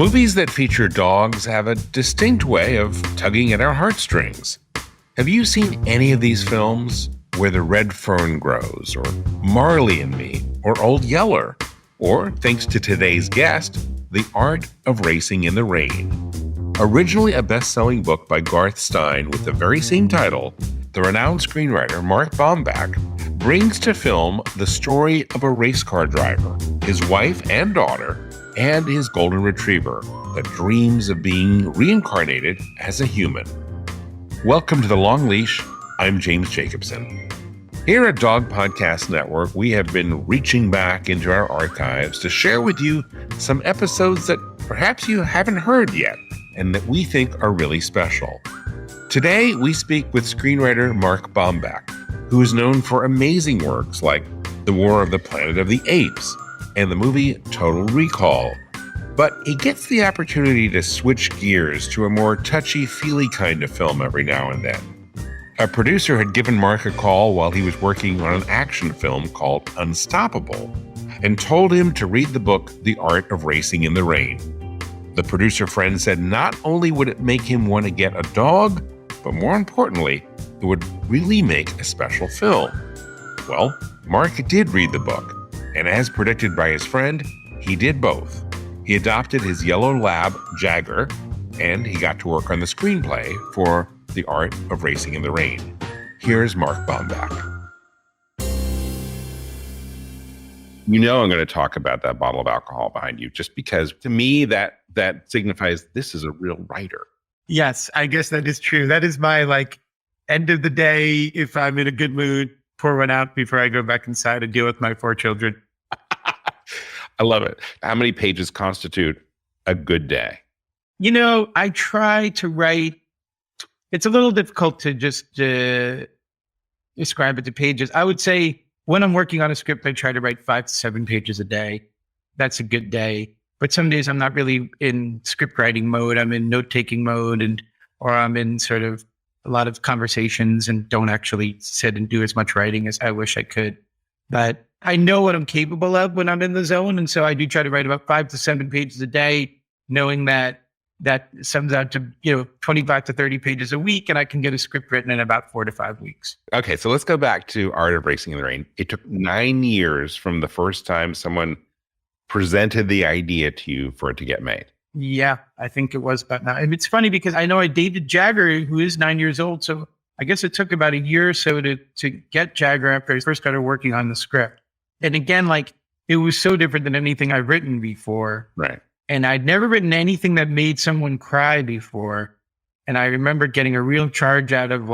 Movies that feature dogs have a distinct way of tugging at our heartstrings. Have you seen any of these films? Where the Red Fern Grows, or Marley and Me, or Old Yeller, or, thanks to today's guest, The Art of Racing in the Rain. Originally a best-selling book by Garth Stein with the very same title, the renowned screenwriter Mark Bomback brings to film the story of a race car driver, his wife and daughter, and his golden retriever that dreams of being reincarnated as a human. Welcome to the Long Leash. I'm James Jacobson. Here at Dog Podcast Network, we have been reaching back into our archives to share with you some episodes that perhaps you haven't heard yet and that we think are really special. Today, we speak with screenwriter Mark Bomback, who is known for amazing works like The War of the Planet of the Apes and the movie Total Recall. But he gets the opportunity to switch gears to a more touchy-feely kind of film every now and then. A producer had given Mark a call while he was working on an action film called Unstoppable and told him to read the book The Art of Racing in the Rain. The producer friend said not only would it make him want to get a dog, but more importantly, it would really make a special film. Well, Mark did read the book, and as predicted by his friend, he did both. He adopted his yellow lab, Jagger, and he got to work on the screenplay for The Art of Racing in the Rain. Here's Mark Bomback. You know I'm going to talk about that bottle of alcohol behind you, just because to me that signifies this is a real writer. Yes, I guess that is true. That is my end of the day. If I'm in a good mood, pour one out before I go back inside and deal with my 4 children. I love it. How many pages constitute a good day? You know, I try to write. It's a little difficult to just describe it to pages. I would say when I'm working on a script, I try to write 5 to 7 pages a day. That's a good day. But some days I'm not really in script writing mode. I'm in note-taking mode or I'm in sort of a lot of conversations and don't actually sit and do as much writing as I wish I could. But I know what I'm capable of when I'm in the zone. And so I do try to write about 5 to 7 pages a day, knowing that sums out to 25 to 30 pages a week, and I can get a script written in about 4 to 5 weeks. Okay, so let's go back to Art of Racing in the Rain. It took 9 years from the first time someone presented the idea to you for it to get made. Yeah, I think it was about 9. And it's funny because I know I dated Jagger, who is 9 years old, so I guess it took about a year or so to get Jagger after I first started working on the script. And again, it was so different than anything I've written before. Right. And I'd never written anything that made someone cry before. And I remember getting a real charge out of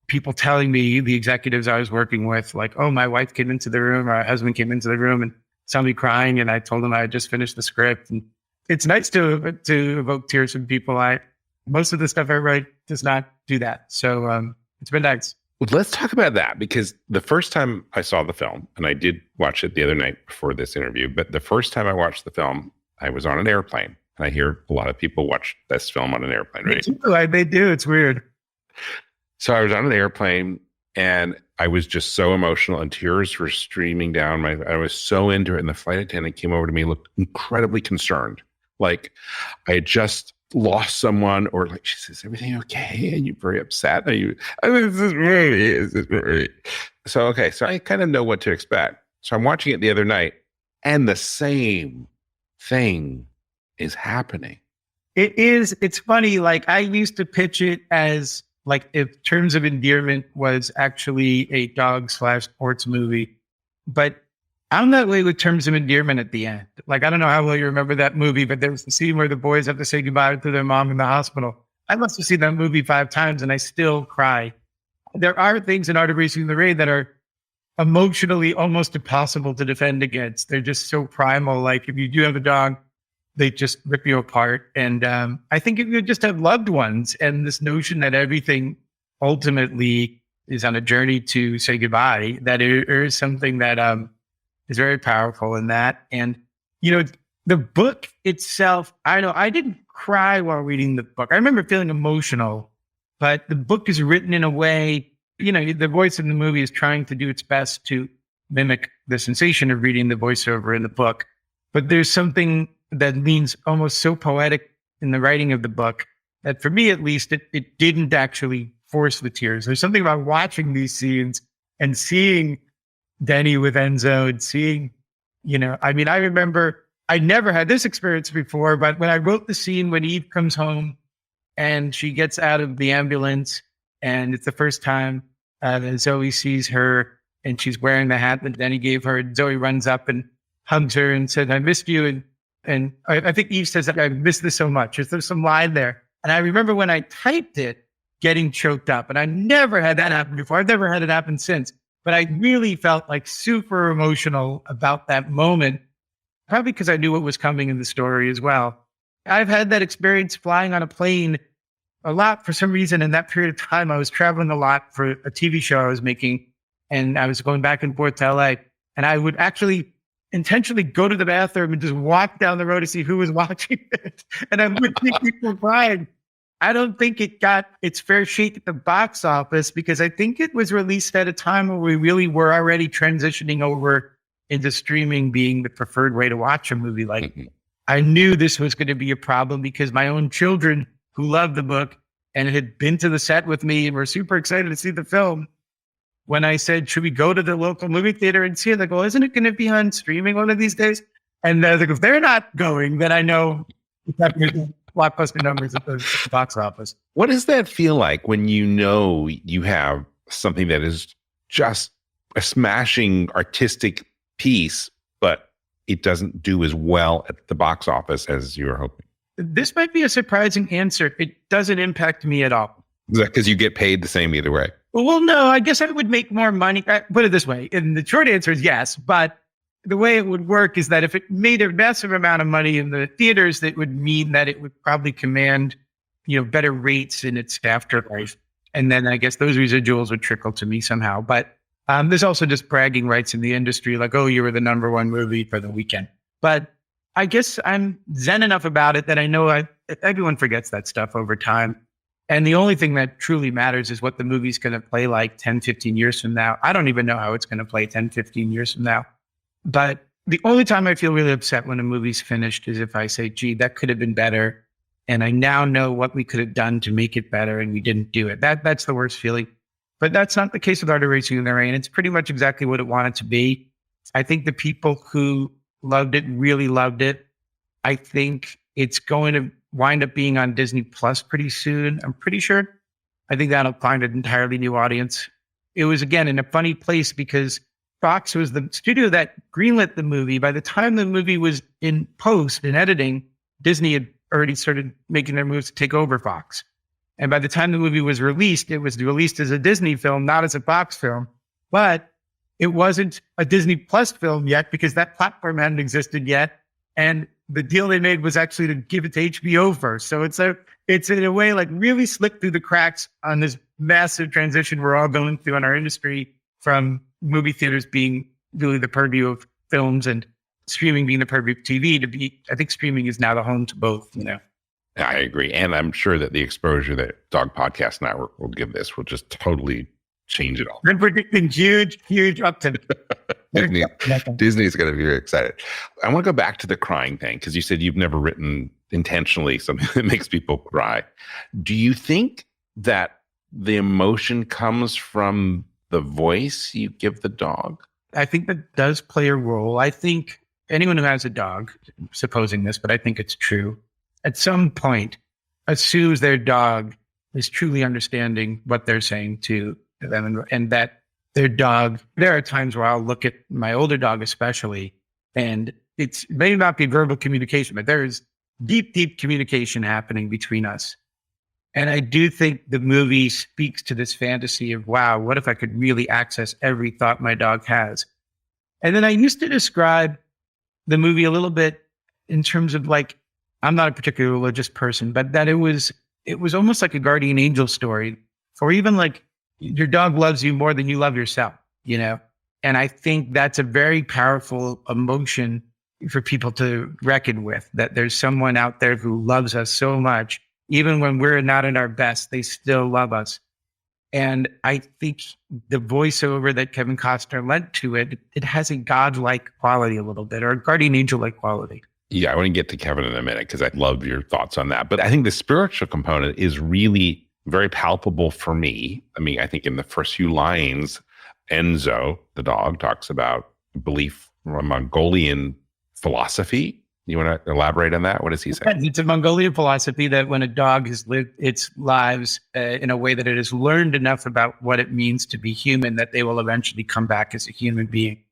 people telling me, the executives I was working with, oh, my wife came into the room, or my husband came into the room and saw me crying. And I told them I had just finished the script. And it's nice to evoke tears from people. Most of the stuff I write does not do that. So it's been nice. Well, let's talk about that, because the first time I saw the film, and I did watch it the other night before this interview, but the first time I watched the film, I was on an airplane. And I hear a lot of people watch this film on an airplane, right? They do. It's weird. So I was on an airplane and I was just so emotional and tears were streaming down. I was so into it. And the flight attendant came over to me and looked incredibly concerned. Like I had just lost someone, or she says, everything okay? And you're very upset. So I kind of know what to expect. So I'm watching it the other night and the same thing is happening. It is. It's funny. I used to pitch it as if Terms of Endearment was actually a dog/sports movie, but I'm that way with Terms of Endearment at the end. I don't know how well you remember that movie, but there was the scene where the boys have to say goodbye to their mom in the hospital. I must have seen that movie 5 times and I still cry. There are things in Art of Racing in the Rain that are emotionally almost impossible to defend against. They're just so primal. If you do have a dog, they just rip you apart. And I think if you just have loved ones and this notion that everything ultimately is on a journey to say goodbye, that there is something that is very powerful in that. And, the book itself, I didn't cry while reading the book. I remember feeling emotional, but the book is written in a way, the voice in the movie is trying to do its best to mimic the sensation of reading the voiceover in the book. But there's something that leans almost so poetic in the writing of the book that for me, at least, it didn't actually force the tears. There's something about watching these scenes and seeing Denny with Enzo and seeing, I mean, I remember I never had this experience before, but when I wrote the scene when Eve comes home and she gets out of the ambulance and it's the first time that Zoe sees her and she's wearing the hat that Denny gave her, and Zoe runs up and hugs her and said, "I missed you." And I think Eve says that I missed this so much. There's some line there. And I remember when I typed it, getting choked up. And I never had that happen before. I've never had it happen since. But I really felt like super emotional about that moment, probably because I knew what was coming in the story as well. I've had that experience flying on a plane a lot for some reason. In that period of time, I was traveling a lot for a TV show I was making. And I was going back and forth to LA. And I would actually intentionally go to the bathroom and just walk down the road to see who was watching it. And I would see people crying. I don't think it got its fair shake at the box office because I think it was released at a time where we really were already transitioning over into streaming being the preferred way to watch a movie. Like I knew this was going to be a problem because my own children who loved the book and had been to the set with me and were super excited to see the film. When I said, should we go to the local movie theater and see it? They go, isn't it going to be on streaming one of these days? And like, if they're not going, then I know it's not going to blockbuster numbers at the box office. What does that feel like when you know you have something that is just a smashing artistic piece, but it doesn't do as well at the box office as you were hoping? This might be a surprising answer. It doesn't impact me at all. Is that because you get paid the same either way? Well, no, I guess I would make more money. Put it this way. And the short answer is yes. But the way it would work is that if it made a massive amount of money in the theaters, that would mean that it would probably command, better rates in its afterlife. And then I guess those residuals would trickle to me somehow. But there's also just bragging rights in the industry, like, oh, you were the number one movie for the weekend. But I guess I'm zen enough about it that I know everyone forgets that stuff over time. And the only thing that truly matters is what the movie's going to play like 10, 15 years from now. I don't even know how it's going to play 10, 15 years from now. But the only time I feel really upset when a movie's finished is if I say, gee, that could have been better. And I now know what we could have done to make it better and we didn't do it. That's the worst feeling. But that's not the case with Art of Racing in the Rain. It's pretty much exactly what it wanted to be. I think the people who loved it really loved it. I think it's going to wind up being on Disney Plus pretty soon. I'm pretty sure. I think that'll find an entirely new audience. It was, again, in a funny place because Fox was the studio that greenlit the movie. By the time the movie was in post and editing, Disney had already started making their moves to take over Fox. And by the time the movie was released, it was released as a Disney film, not as a Fox film. But it wasn't a Disney Plus film yet because that platform hadn't existed yet. And the deal they made was actually to give it to HBO first. So it's in a way like really slipped through the cracks on this massive transition we're all going through in our industry from movie theaters being really the purview of films and streaming being the purview of TV to be, I think streaming is now the home to both, I agree. And I'm sure that the exposure that Dog Podcast Network will give this will just totally change it all. They're predicting huge uptick. Disney's going to be very excited. I want to go back to the crying thing because you said you've never written intentionally something that makes people cry. Do you think that the emotion comes from the voice you give the dog? I think that does play a role. I think anyone who has a dog, supposing this, but I think it's true, at some point assumes their dog is truly understanding what they're saying to them and that their dog, there are times where I'll look at my older dog especially, and it may not be verbal communication, but there is deep communication happening between us. And I do think the movie speaks to this fantasy of, wow, what if I could really access every thought my dog has? And then I used to describe the movie a little bit in terms of like, I'm not a particularly religious person, but that it was almost like a guardian angel story, or even like your dog loves you more than you love yourself, And I think that's a very powerful emotion for people to reckon with, that there's someone out there who loves us so much. Even when we're not at our best, they still love us. And I think the voiceover that Kevin Costner lent to it, it has a godlike quality a little bit, or a guardian angel-like quality. Yeah, I want to get to Kevin in a minute because I love your thoughts on that. But I think the spiritual component is really very palpable for me. I mean, I think in the first few lines, Enzo, the dog, talks about belief from Mongolian philosophy. You want to elaborate on that? What does he say? It's a Mongolian philosophy that when a dog has lived its lives in a way that it has learned enough about what it means to be human, that they will eventually come back as a human being.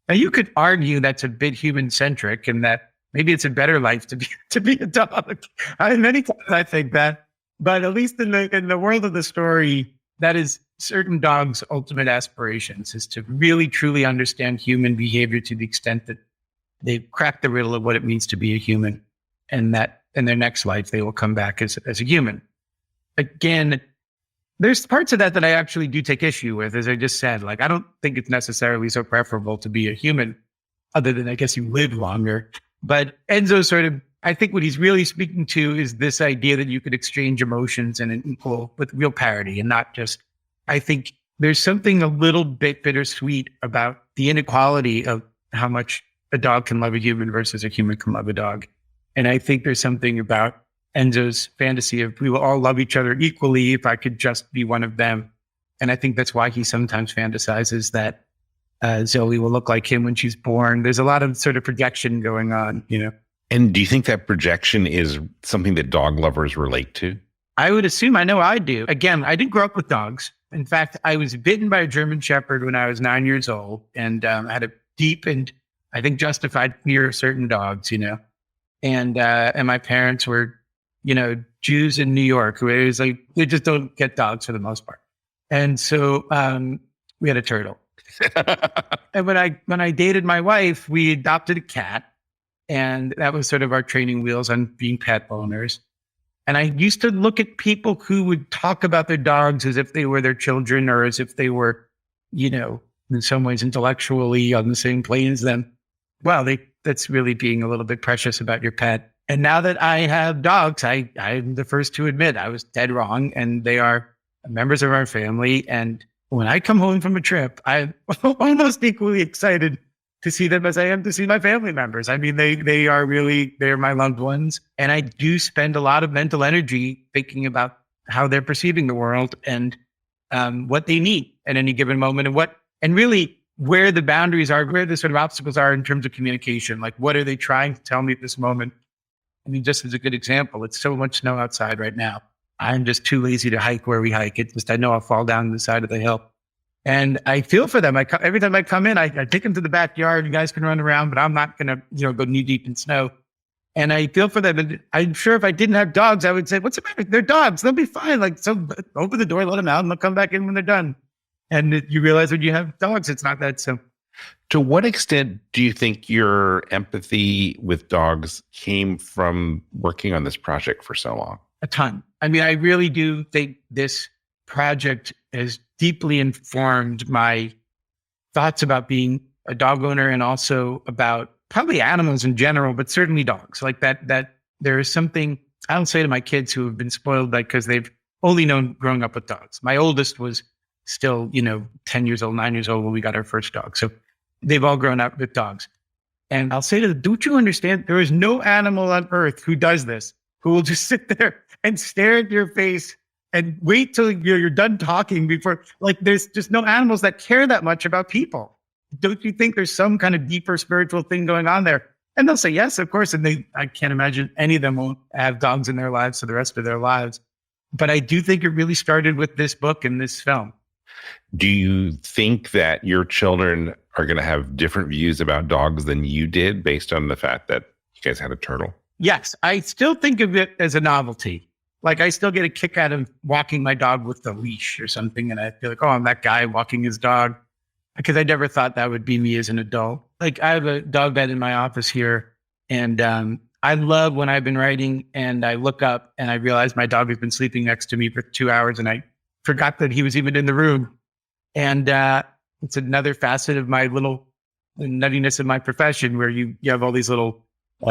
Now, you could argue that's a bit human-centric and that maybe it's a better life to be a dog. Many times I think that, but at least in the world of the story, that is certain dogs' ultimate aspirations, is to really truly understand human behavior to the extent that they've cracked the riddle of what it means to be a human, and that in their next life they will come back as a human. Again, there's parts of that I actually do take issue with, as I just said. Like, I don't think it's necessarily so preferable to be a human, other than I guess you live longer. But Enzo sort of, I think what he's really speaking to is this idea that you could exchange emotions in an equal, with real parity, and not just, I think there's something a little bit bittersweet about the inequality of how much a dog can love a human versus a human can love a dog. And I think there's something about Enzo's fantasy of we will all love each other equally if I could just be one of them. And I think that's why he sometimes fantasizes that Zoe will look like him when she's born. There's a lot of sort of projection going on, you know. And do you think that projection is something that dog lovers relate to? I would assume, I know I do. Again, I didn't grow up with dogs. In fact, I was bitten by a German Shepherd when I was 9 years old, and had a deep and I think justified fear of certain dogs, you know. And my parents were, you know, Jews in New York, who is like, they just don't get dogs for the most part. And so we had a turtle. And when I dated my wife, we adopted a cat, and that was sort of our training wheels on being pet owners. And I used to look at people who would talk about their dogs as if they were their children, or as if they were, you know, in some ways intellectually on the same plane as them. Well, that's really being a little bit precious about your pet. And now that I have dogs, I'm the first to admit I was dead wrong, and they are members of our family. And when I come home from a trip, I'm almost equally excited to see them as I am to see my family members. I mean, they're my loved ones. And I do spend a lot of mental energy thinking about how they're perceiving the world and what they need at any given moment, and really where the boundaries are, where the sort of obstacles are in terms of communication. Like, what are they trying to tell me at this moment? I mean, just as a good example, it's so much snow outside right now. I'm just too lazy to hike where we hike. It's just, I know I'll fall down the side of the hill. And I feel for them. Every time I come in, I take them to the backyard. You guys can run around, but I'm not going to, go knee deep in snow. And I feel for them. And I'm sure if I didn't have dogs, I would say, what's the matter? They're dogs. They'll be fine. Like, so open the door, let them out, and they'll come back in when they're done. And you realize when you have dogs, it's not that simple. To what extent do you think your empathy with dogs came from working on this project for so long? A ton. I mean, I really do think this project has deeply informed my thoughts about being a dog owner, and also about probably animals in general, but certainly dogs. Like that there is something, I don't say to my kids who have been spoiled because they've only known growing up with dogs. My oldest was still, 10 years old, 9 years old when we got our first dog. So they've all grown up with dogs. And I'll say to them, don't you understand? There is no animal on earth who does this, who will just sit there and stare at your face and wait till you're done talking before. Like, there's just no animals that care that much about people. Don't you think there's some kind of deeper spiritual thing going on there? And they'll say, yes, of course. And I can't imagine any of them won't have dogs in their lives for the rest of their lives. But I do think it really started with this book and this film. Do you think that your children are going to have different views about dogs than you did based on the fact that you guys had a turtle? Yes. I still think of it as a novelty. Like, I still get a kick out of walking my dog with a leash or something. And I feel like, oh, I'm that guy walking his dog. Because I never thought that would be me as an adult. Like, I have a dog bed in my office here. And I love when I've been writing and I look up and I realize my dog has been sleeping next to me for 2 hours and I forgot that he was even in the room. And it's another facet of my little nuttiness of my profession, where you have all these little,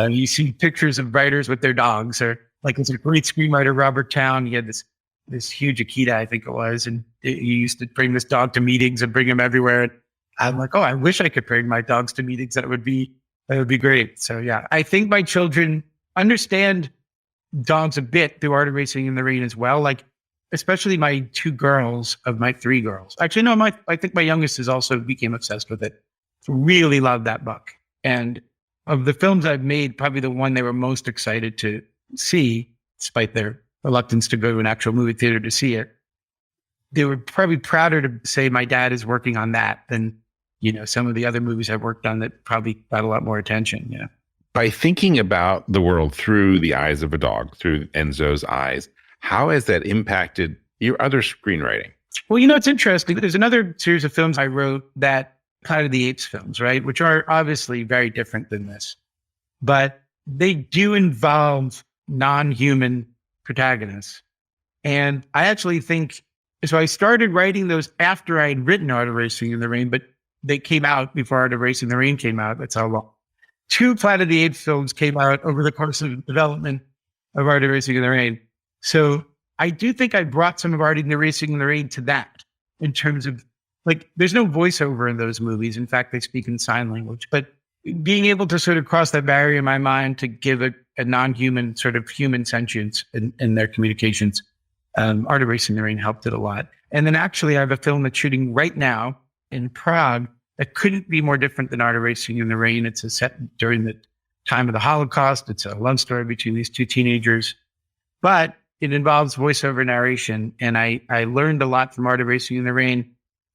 you see pictures of writers with their dogs, or like, it's a great screenwriter, Robert Town. He had this huge Akita, I think it was. And he used to bring this dog to meetings and bring him everywhere. And I'm like, oh, I wish I could bring my dogs to meetings. That would be That would be great. So yeah, I think my children understand dogs a bit through Art of Racing in the Rain as well. Like, especially my two girls of my three girls. Actually, no, I think my youngest is also became obsessed with it. Really loved that book. And of the films I've made, probably the one they were most excited to see, despite their reluctance to go to an actual movie theater to see it. They were probably prouder to say my dad is working on that than, some of the other movies I've worked on that probably got a lot more attention. By thinking about the world through the eyes of a dog, through Enzo's eyes, how has that impacted your other screenwriting? Well, it's interesting. There's another series of films I wrote that Planet of the Apes films, right? Which are obviously very different than this, but they do involve non-human protagonists. And I actually think, so I started writing those after I had written Art of Racing in the Rain, but they came out before Art of Racing in the Rain came out. That's how long. 2 Planet of the Apes films came out over the course of development of Art of Racing in the Rain. So I do think I brought some of Art of Racing in the Rain to that, in terms of, like, there's no voiceover in those movies. In fact, they speak in sign language. But being able to sort of cross that barrier in my mind to give a non-human sort of human sentience in their communications, Art of Racing in the Rain helped it a lot. And then actually I have a film that's shooting right now in Prague that couldn't be more different than Art of Racing in the Rain. It's a set during the time of the Holocaust. It's a love story between these two teenagers, but it involves voiceover narration. And I learned a lot from Art of Racing in the Rain.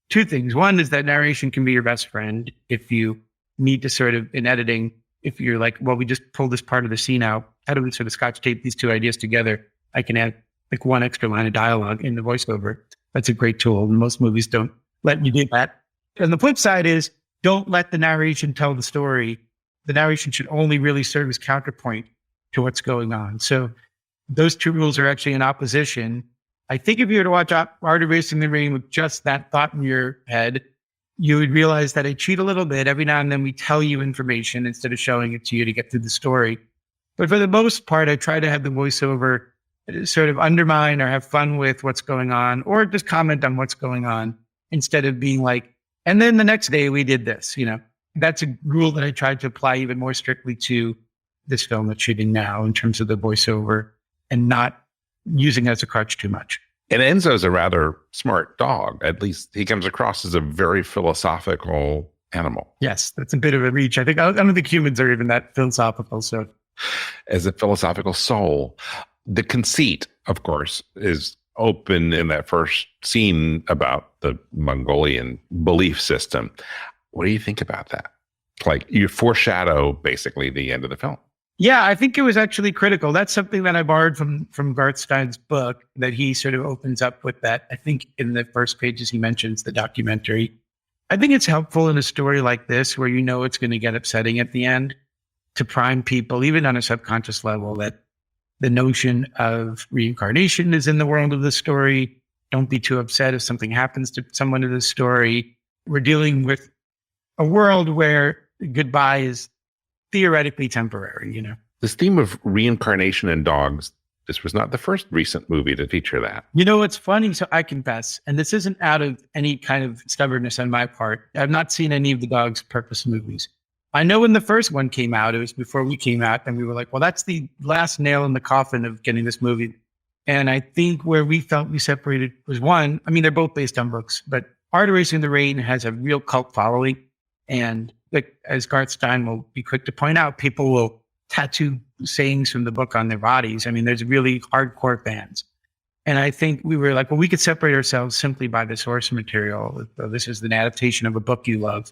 2 things. One is that narration can be your best friend if you need to sort of, in editing, if you're like, well, we just pulled this part of the scene out. How do we sort of scotch tape these 2 ideas together? I can add like 1 extra line of dialogue in the voiceover. That's a great tool. Most movies don't let you do that. And the flip side is, don't let the narration tell the story. The narration should only really serve as counterpoint to what's going on. So those 2 rules are actually in opposition. I think if you were to watch Art of Racing in the Rain with just that thought in your head, you would realize that I cheat a little bit. Every now and then we tell you information instead of showing it to you to get through the story. But for the most part, I try to have the voiceover sort of undermine or have fun with what's going on, or just comment on what's going on, instead of being like, and then the next day we did this. That's a rule that I tried to apply even more strictly to this film that's shooting now, in terms of the voiceover, and not using it as a crutch too much. And Enzo's a rather smart dog. At least he comes across as a very philosophical animal. Yes, that's a bit of a reach. I don't think humans are even that philosophical. So, as a philosophical soul, the conceit, of course, is open in that first scene about the Mongolian belief system. What do you think about that? Like, you foreshadow basically the end of the film. Yeah, I think it was actually critical. That's something that I borrowed from Garth Stein's book, that he sort of opens up with that. I think in the first pages he mentions the documentary. I think it's helpful in a story like this, where it's going to get upsetting at the end, to prime people, even on a subconscious level, that the notion of reincarnation is in the world of the story. Don't be too upset if something happens to someone in the story. We're dealing with a world where goodbye is theoretically temporary, This theme of reincarnation in dogs, this was not the first recent movie to feature that. It's funny. So I confess, and this isn't out of any kind of stubbornness on my part, I've not seen any of the Dog's Purpose movies. I know when the first one came out, it was before we came out, and we were like, well, that's the last nail in the coffin of getting this movie. And I think where we felt we separated was, one, they're both based on books, but Art of Racing in the Rain has a real cult following. And like, as Garth Stein will be quick to point out, people will tattoo sayings from the book on their bodies. There's really hardcore fans. And I think we were like, well, we could separate ourselves simply by the source material. This is an adaptation of a book you love.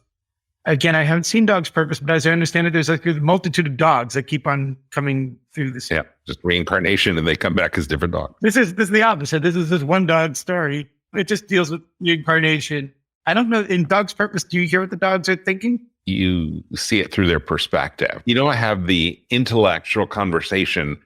Again, I haven't seen Dog's Purpose, but as I understand it, there's like a multitude of dogs that keep on coming through this. Yeah, just reincarnation, and they come back as different dogs. This is the opposite. This is this one dog story. It just deals with reincarnation. I don't know, in Dog's Purpose, do you hear what the dogs are thinking? You see it through their perspective. You don't have the intellectual conversation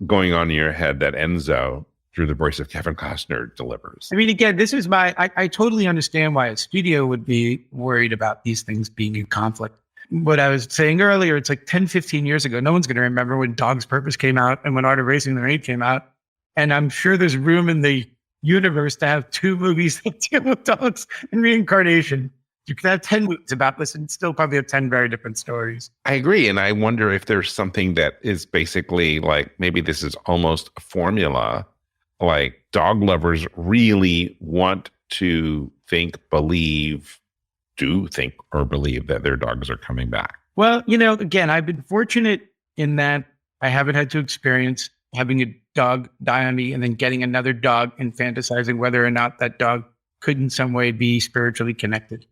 going on in your head that Enzo, through the voice of Kevin Costner, delivers. Again, this is I totally understand why a studio would be worried about these things being in conflict. What I was saying earlier, it's like 10, 15 years ago. No one's going to remember when Dog's Purpose came out and when Art of Racing in the Rain came out. And I'm sure there's room in the universe to have 2 movies that deal with dogs and reincarnation. You could have 10 movies about this and still probably have 10 very different stories. I agree. And I wonder if there's something that is basically like, maybe this is almost a formula, like dog lovers really want to do think or believe that their dogs are coming back. Well, again, I've been fortunate in that I haven't had to experience having a dog die on me and then getting another dog and fantasizing whether or not that dog could in some way be spiritually connected.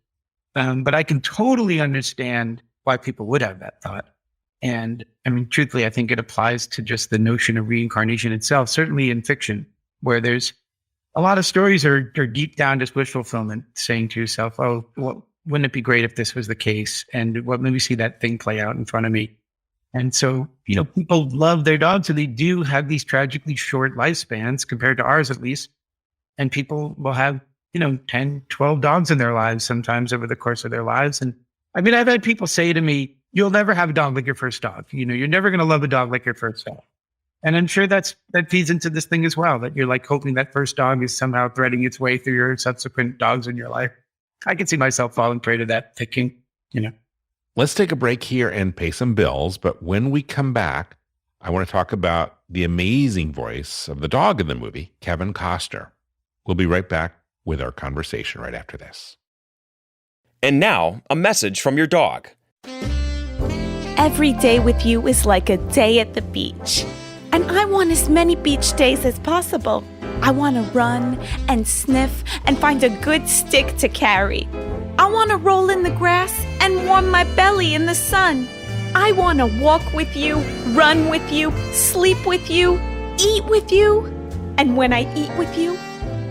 But I can totally understand why people would have that thought. And I mean, truthfully, I think it applies to just the notion of reincarnation itself, certainly in fiction, where there's a lot of stories are deep down just wish fulfillment, saying to yourself, oh, well, wouldn't it be great if this was the case? And well, let me see that thing play out in front of me. And so, people love their dogs, so they do have these tragically short lifespans compared to ours, at least. And people will have, 10, 12 dogs in their lives sometimes over the course of their lives. And I mean, I've had people say to me, you'll never have a dog like your first dog. You're never going to love a dog like your first dog. And I'm sure that feeds into this thing as well, that you're like hoping that first dog is somehow threading its way through your subsequent dogs in your life. I can see myself falling prey to that thinking, Let's take a break here and pay some bills. But when we come back, I want to talk about the amazing voice of the dog in the movie, Kevin Costner. We'll be right back with our conversation right after this. And now, a message from your dog. Every day with you is like a day at the beach. And I want as many beach days as possible. I want to run and sniff and find a good stick to carry. I want to roll in the grass and warm my belly in the sun. I want to walk with you, run with you, sleep with you, eat with you. And when I eat with you,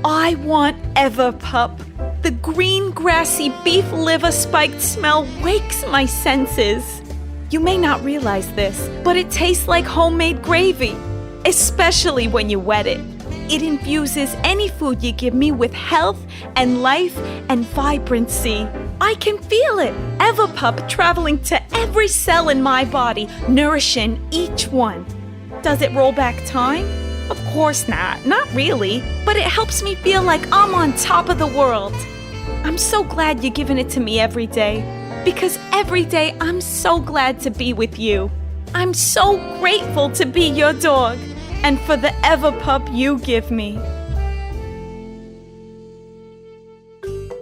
I want Everpup. The green, grassy beef liver spiked smell wakes my senses. You may not realize this, but it tastes like homemade gravy, especially when you wet it. It infuses any food you give me with health and life and vibrancy. I can feel it. Everpup traveling to every cell in my body, nourishing each one. Does it roll back time? Of course not really, but it helps me feel like I'm on top of the world. I'm so glad you're giving it to me every day, because every day I'm so glad to be with you. I'm so grateful to be your dog, and for the Everpup you give me.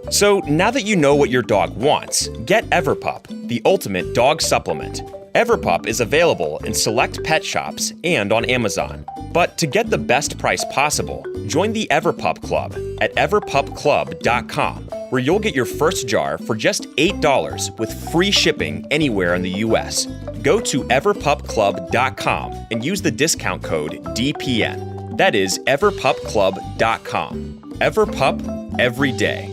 So now that you know what your dog wants, get Everpup, the ultimate dog supplement. Everpup is available in select pet shops and on Amazon. But to get the best price possible, join the Everpup Club at everpupclub.com, where you'll get your first jar for just $8 with free shipping anywhere in the U.S. Go to everpupclub.com and use the discount code DPN. That is everpupclub.com. Everpup, every day.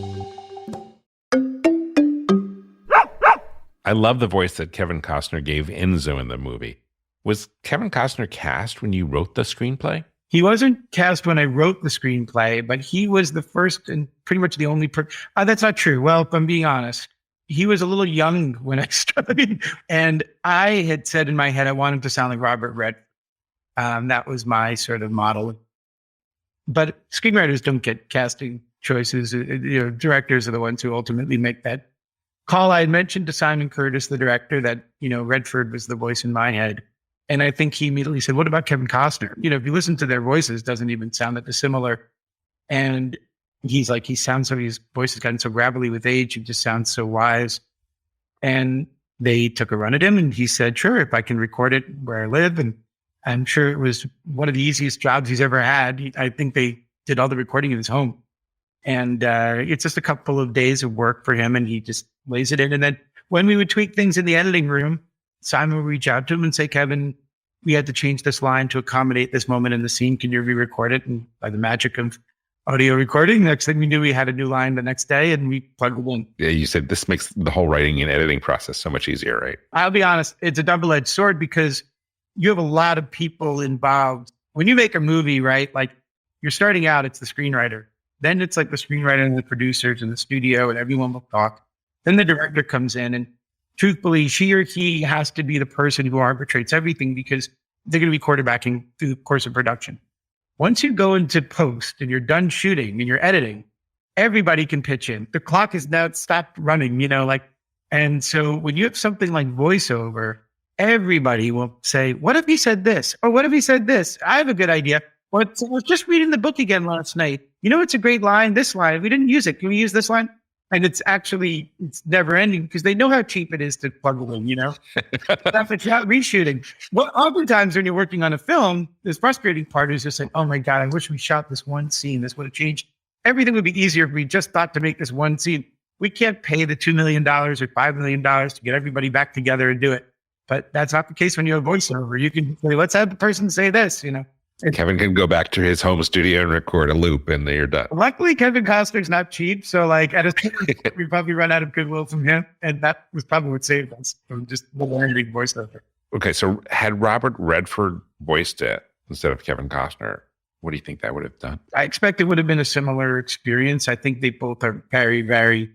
I love the voice that Kevin Costner gave Enzo in the movie. Was Kevin Costner cast when you wrote the screenplay? He wasn't cast when I wrote the screenplay, but he was the first and pretty much the only that's not true. Well, if I'm being honest, he was a little young when I started. And I had said in my head, I want him to sound like Robert Redford. That was my sort of model. But screenwriters don't get casting choices. Directors are the ones who ultimately make that call. I had mentioned to Simon Curtis, the director, that, Redford was the voice in my head. And I think he immediately said, what about Kevin Costner? If you listen to their voices, doesn't even sound that dissimilar. And he's like, his voice has gotten so gravelly with age. He just sounds so wise. And they took a run at him and he said, sure, if I can record it where I live. And I'm sure it was one of the easiest jobs he's ever had. I think they did all the recording in his home. And it's just a couple of days of work for him, and he just lays it in. And then when we would tweak things in the editing room, Simon would reach out to him and say, Kevin, we had to change this line to accommodate this moment in the scene. Can you re-record it? And by the magic of audio recording, next thing we knew, we had a new line the next day, and we plugged it in. Yeah, you said this makes the whole writing and editing process so much easier, right? I'll be honest, it's a double-edged sword because you have a lot of people involved. When you make a movie, right, like you're starting out, it's the screenwriter. Then it's like the screenwriter and the producers and the studio, and everyone will talk. Then the director comes in, and truthfully, she or he has to be the person who arbitrates everything because they're going to be quarterbacking through the course of production. Once you go into post and you're done shooting and you're editing, everybody can pitch in. The clock is now stopped running, and so when you have something like voiceover, everybody will say, what if he said this? Or what if he said this? I have a good idea. I was just reading the book again last night. It's a great line. This line, we didn't use it. Can we use this line? And it's never ending because they know how cheap it is to plug it in, If it's not reshooting. Well, oftentimes when you're working on a film, this frustrating part is just like, oh my God, I wish we shot this one scene. This would have changed. Everything would be easier if we just thought to make this one scene. We can't pay the $2 million or $5 million to get everybody back together and do it. But that's not the case when you have voiceover. You can say, let's have the person say this, Kevin can go back to his home studio and record a loop and then you're done. Luckily, Kevin Costner's not cheap. So at we probably run out of goodwill from him. And that was probably what saved us from just learning voiceover. Okay. So had Robert Redford voiced it instead of Kevin Costner, what do you think that would have done? I expect it would have been a similar experience. I think they both are very, very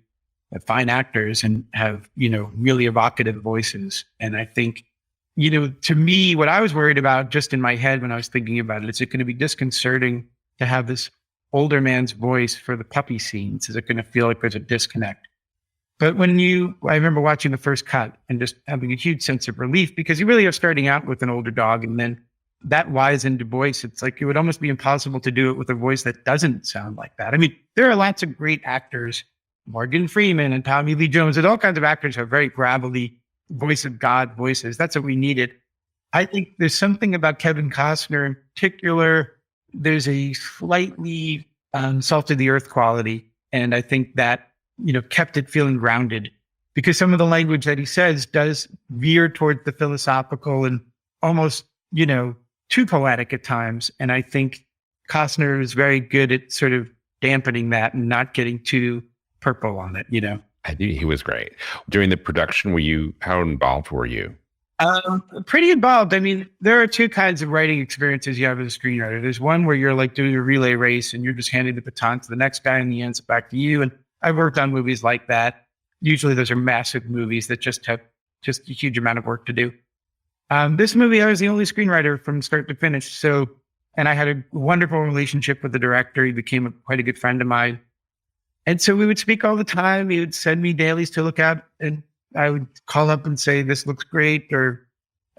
fine actors and have, really evocative voices. And I think, to me, what I was worried about just in my head when I was thinking about it, is it going to be disconcerting to have this older man's voice for the puppy scenes? Is it going to feel like there's a disconnect? But I remember watching the first cut and just having a huge sense of relief because you really are starting out with an older dog and then that wizened voice. It's like, it would almost be impossible to do it with a voice that doesn't sound like that. I mean, there are lots of great actors, Morgan Freeman and Tommy Lee Jones, and all kinds of actors have very gravelly voice of God voices. That's what we needed. I think there's something about Kevin Costner in particular. There's a slightly salt of the earth quality. And I think that, kept it feeling grounded because some of the language that he says does veer towards the philosophical and almost, too poetic at times. And I think Costner is very good at sort of dampening that and not getting too purple on it, I think he was great. During the production, how involved were you? Pretty involved. I mean, there are two kinds of writing experiences you have as a screenwriter. There's one where you're like doing a relay race and you're just handing the baton to the next guy and he hands it back to you. And I've worked on movies like that. Usually those are massive movies that just have a huge amount of work to do. This movie, I was the only screenwriter from start to finish. And I had a wonderful relationship with the director. He became quite a good friend of mine. And so we would speak all the time. He would send me dailies to look at, and I would call up and say, this looks great. Or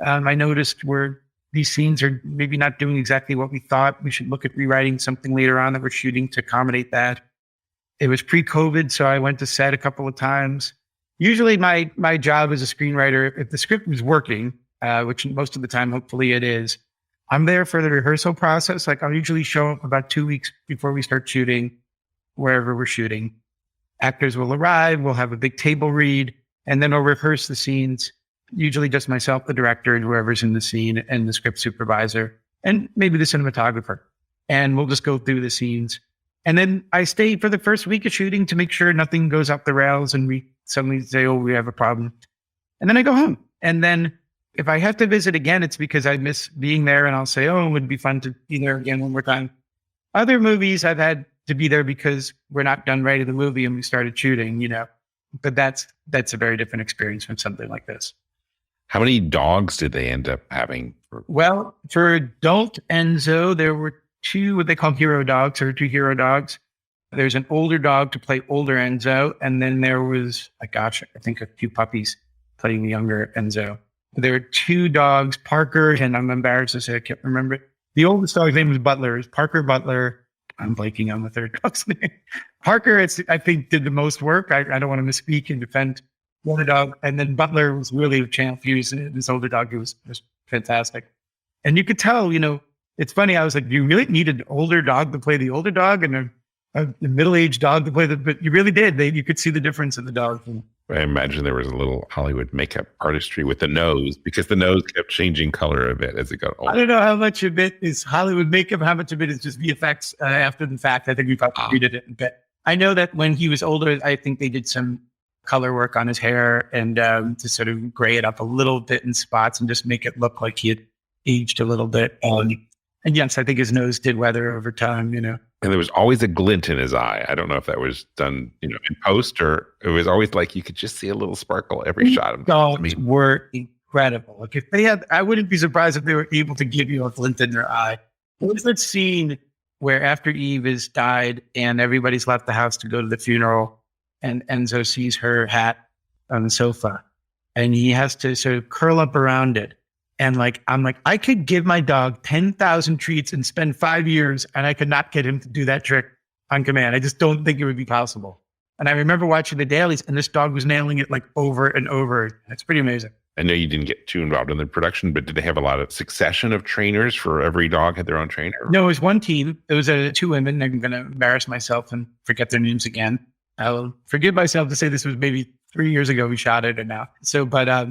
I noticed where these scenes are maybe not doing exactly what we thought. We should look at rewriting something later on that we're shooting to accommodate that. It was pre-COVID, so I went to set a couple of times. Usually my job as a screenwriter, if the script was working, which most of the time, hopefully it is, I'm there for the rehearsal process. Like I'll usually show up about 2 weeks before we start shooting, wherever we're shooting. Actors will arrive, we'll have a big table read, and then I'll rehearse the scenes, usually just myself, the director, and whoever's in the scene, and the script supervisor, and maybe the cinematographer. And we'll just go through the scenes. And then I stay for the first week of shooting to make sure nothing goes off the rails and we suddenly say, oh, we have a problem. And then I go home. And then if I have to visit again, it's because I miss being there and I'll say, oh, it would be fun to be there again one more time. Other movies I've had to be there because we're not done writing the movie and we started shooting, but that's a very different experience from something like this. How many dogs did they end up having? Well, for adult Enzo, there were two, what they call hero dogs, or two hero dogs. There's an older dog to play older Enzo. And then there was, I think a few puppies playing the younger Enzo. There were two dogs, Parker, and I'm embarrassed to say I can't remember it. The oldest dog's name was Butler. It's Parker Butler. I'm blanking on the third dog's name. Parker, I think, did the most work. I don't want to misspeak and defend the other dog. And then Butler was really a champ. He was this older dog who was fantastic. And you could tell, it's funny. I was like, you really need an older dog to play the older dog and a middle-aged dog to play but you really did. You could see the difference in the dog. I imagine there was a little Hollywood makeup artistry with the nose because the nose kept changing color a bit as it got older. I don't know how much of it is Hollywood makeup, how much of it is just VFX after the fact. I think we probably did it a bit. I know that when he was older, I think they did some color work on his hair and to sort of gray it up a little bit in spots and just make it look like he had aged a little bit. And yes, I think his nose did weather over time, And there was always a glint in his eye. I don't know if that was done, in post, or it was always like you could just see a little sparkle every shot. Dogs were incredible. Like if they had, I wouldn't be surprised if they were able to give you a glint in their eye. What was that scene where after Eve has died and everybody's left the house to go to the funeral, and Enzo sees her hat on the sofa and he has to sort of curl up around it. And like, I'm like, I could give my dog 10,000 treats and spend 5 years and I could not get him to do that trick on command. I just don't think it would be possible. And I remember watching the dailies and this dog was nailing it like over and over. It's pretty amazing. I know you didn't get too involved in the production, but did they have a lot of succession of trainers for every dog had their own trainer? No, it was one team. It was 2 women. I'm going to embarrass myself and forget their names again. I will forgive myself to say this was maybe 3 years ago we shot it or now. So, but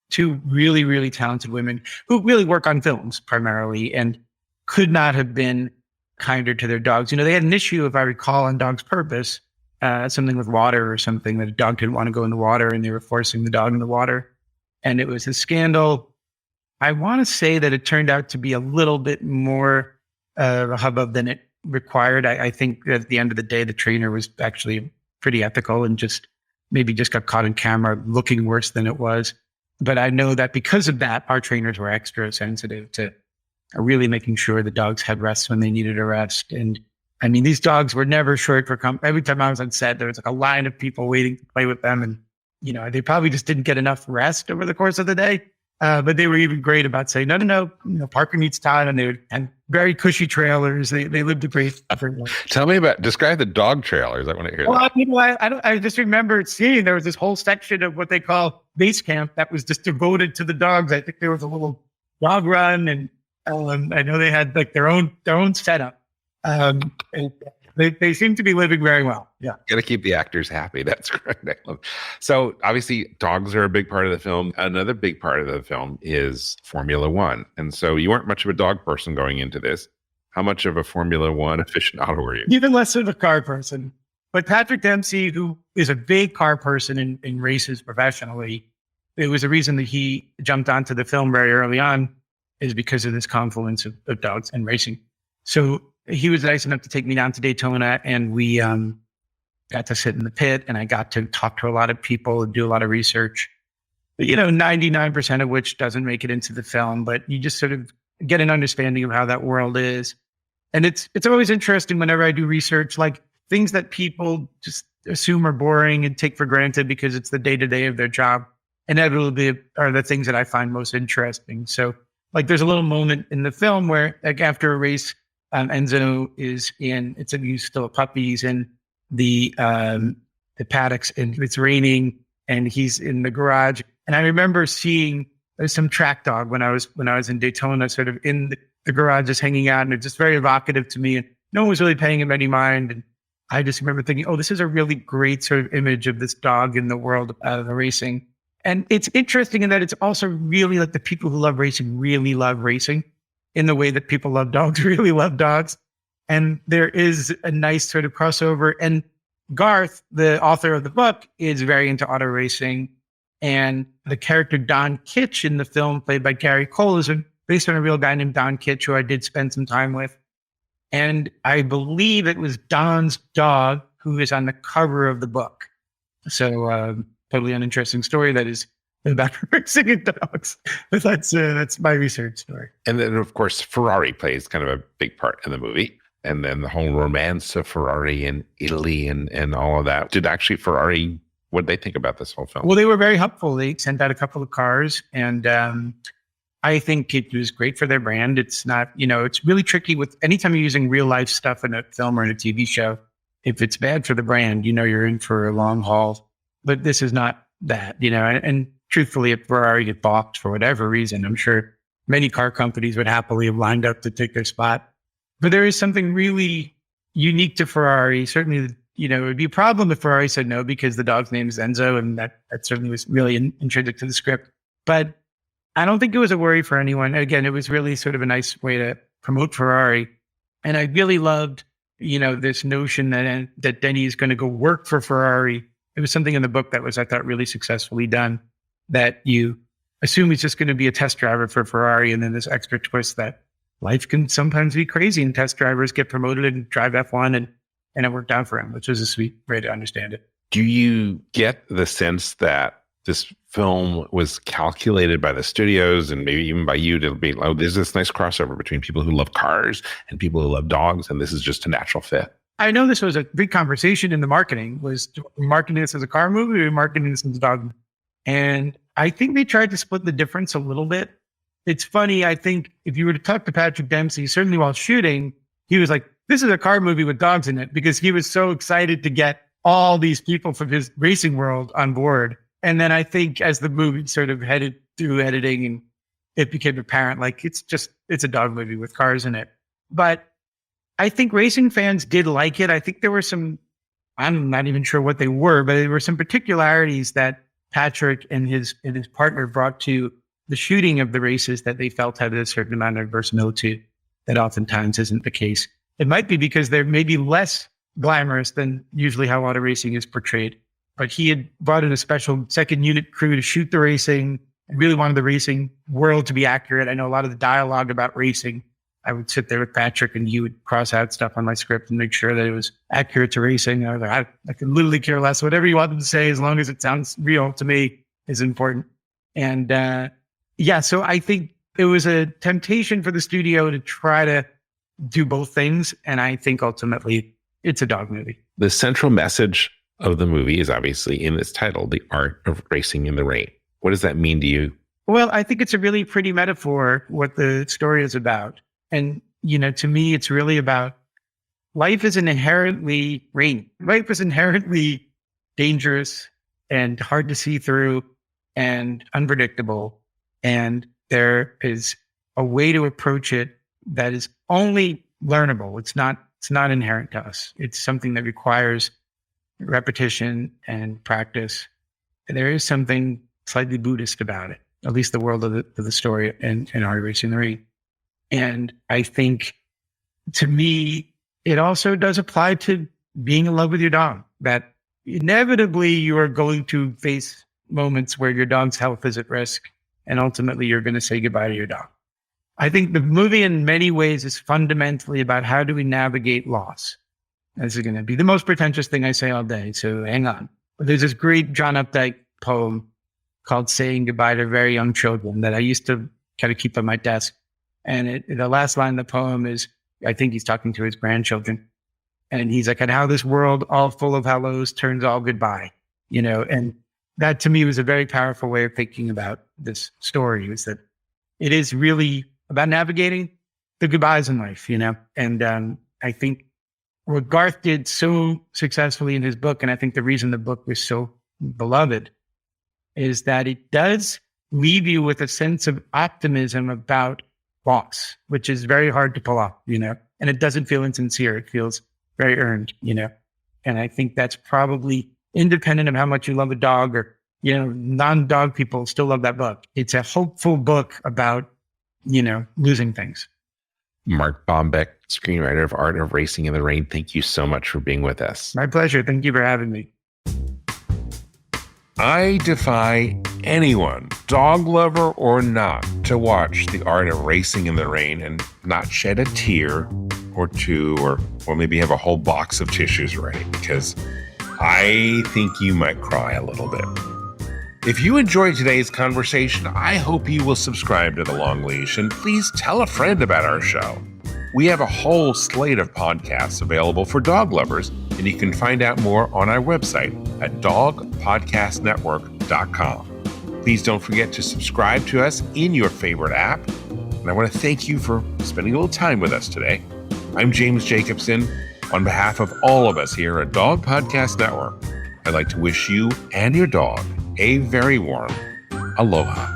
2 really, really talented women who really work on films primarily and could not have been kinder to their dogs. You know, they had an issue, if I recall, on Dog's Purpose, something with water or something, that a dog didn't want to go in the water and they were forcing the dog in the water. And it was a scandal. I want to say that it turned out to be a little bit more a hubbub than it required. I think that at the end of the day, the trainer was actually pretty ethical and just got caught on camera looking worse than it was. But I know that because of that, our trainers were extra sensitive to really making sure the dogs had rest when they needed a rest. And I mean, these dogs were never short for every time I was on set, there was like a line of people waiting to play with them. And, you know, they probably just didn't get enough rest over the course of the day. But they were even great about saying, no, Parker needs time. And very cushy trailers. They lived a great life. Tell me describe the dog trailers. I want to hear that. You know, I just remember seeing there was this whole section of what they call base camp that was just devoted to the dogs. I think there was a little dog run, and I know they had like their own setup. And they seem to be living very well. Yeah. Got to keep the actors happy. That's correct. So obviously dogs are a big part of the film. Another big part of the film is Formula One. And so you weren't much of a dog person going into this. How much of a Formula One aficionado were you? Even less of a car person. But Patrick Dempsey, who is a big car person in races professionally, it was a reason that he jumped onto the film very early on, is because of this confluence of dogs and racing. So he was nice enough to take me down to Daytona, and we got to sit in the pit, and I got to talk to a lot of people and do a lot of research. But, 99% of which doesn't make it into the film, but you just sort of get an understanding of how that world is. And it's always interesting whenever I do research, like things that people just assume are boring and take for granted because it's the day-to-day of their job, inevitably are the things that I find most interesting. So like there's a little moment in the film where like after a race, Enzo is he's still a puppy. He's in the paddocks and it's raining and he's in the garage. And I remember seeing some track dog when I was in Daytona, sort of in the garage, just hanging out. And it's just very evocative to me. And no one was really paying him any mind. And I just remember thinking, oh, this is a really great sort of image of this dog in the world of the racing. And it's interesting in that it's also really like the people who love racing really love racing, in the way that people love dogs really love dogs. And there is a nice sort of crossover. And Garth, the author of the book, is very into auto racing. And the character Don Kitch in the film, played by Gary Cole, is based on a real guy named Don Kitch, who I did spend some time with. And I believe it was Don's dog who is on the cover of the book. So totally uninteresting story that is about racing and dogs. But that's my research story. And then, of course, Ferrari plays kind of a big part in the movie. And then the whole romance of Ferrari and Italy and all of that. Did actually Ferrari, what did they think about this whole film? Well, they were very helpful. They sent out a couple of cars. And I think it was great for their brand. It's not, it's really tricky with anytime you're using real life stuff in a film or in a TV show. If it's bad for the brand, you're in for a long haul. But this is not that, and truthfully, if Ferrari get balked for whatever reason, I'm sure many car companies would happily have lined up to take their spot. But there is something really unique to Ferrari. Certainly, it would be a problem if Ferrari said no, because the dog's name is Enzo, and that certainly was really intrinsic to the script. But I don't think it was a worry for anyone. Again, it was really sort of a nice way to promote Ferrari. And I really loved, this notion that Denny is going to go work for Ferrari. It was something in the book that was, I thought, really successfully done, that you assume he's just going to be a test driver for Ferrari. And then this extra twist that life can sometimes be crazy and test drivers get promoted and drive F1 and it worked out for him, which was a sweet way to understand it. Do you get the sense that this film was calculated by the studios and maybe even by you to be, oh, there's this nice crossover between people who love cars and people who love dogs, and this is just a natural fit? I know this was a big conversation in the marketing, was marketing this as a car movie or marketing this as a dog movie. And I think they tried to split the difference a little bit. It's funny, I think if you were to talk to Patrick Dempsey, certainly while shooting, he was like, this is a car movie with dogs in it, because he was so excited to get all these people from his racing world on board. And then I think as the movie sort of headed through editing, and it became apparent, like, it's a dog movie with cars in it. But I think racing fans did like it. I think there were some, I'm not even sure what they were, but there were some particularities that Patrick and his partner brought to the shooting of the races that they felt had a certain amount of verisimilitude that oftentimes isn't the case. It might be because they're maybe less glamorous than usually how auto racing is portrayed. But he had brought in a special second unit crew to shoot the racing and really wanted the racing world to be accurate. I know a lot of the dialogue about racing, I would sit there with Patrick and he would cross out stuff on my script and make sure that it was accurate to racing. I was like, I could literally care less. Whatever you want them to say, as long as it sounds real to me, is important. And so I think it was a temptation for the studio to try to do both things. And I think ultimately it's a dog movie. The central message of the movie is obviously in its title, The Art of Racing in the Rain. What does that mean to you? Well, I think it's a really pretty metaphor, what the story is about. And, to me, it's really about life is inherently rainy. Life is inherently dangerous and hard to see through and unpredictable. And there is a way to approach it that is only learnable. It's not inherent to us. It's something that requires repetition and practice. And there is something slightly Buddhist about it, at least the world of the story and Art of Racing in the Rain. And I think, to me, it also does apply to being in love with your dog, that inevitably you are going to face moments where your dog's health is at risk, and ultimately you're going to say goodbye to your dog. I think the movie in many ways is fundamentally about how do we navigate loss. This is going to be the most pretentious thing I say all day, so hang on. But there's this great John Updike poem called Saying Goodbye to Very Young Children that I used to kind of keep on my desk. And the last line of the poem is, I think he's talking to his grandchildren. And he's like, and how this world all full of hellos turns all goodbye, and that to me was a very powerful way of thinking about this story, is that it is really about navigating the goodbyes in life, and I think what Garth did so successfully in his book, and I think the reason the book was so beloved, is that it does leave you with a sense of optimism about loss, which is very hard to pull off, and it doesn't feel insincere. It feels very earned, and I think that's probably independent of how much you love a dog, or, non-dog people still love that book. It's a hopeful book about, losing things. Mark Bomback, screenwriter of Art of Racing in the Rain, thank you so much for being with us. My pleasure. Thank you for having me. I defy anyone, dog lover or not, to watch The Art of Racing in the Rain and not shed a tear or two, or maybe have a whole box of tissues ready, because I think you might cry a little bit. If you enjoyed today's conversation, I hope you will subscribe to The Long Leash, and please tell a friend about our show. We have a whole slate of podcasts available for dog lovers, and you can find out more on our website at dogpodcastnetwork.com. Please don't forget to subscribe to us in your favorite app. And I want to thank you for spending a little time with us today. I'm James Jacobson. On behalf of all of us here at Dog Podcast Network, I'd like to wish you and your dog a very warm aloha.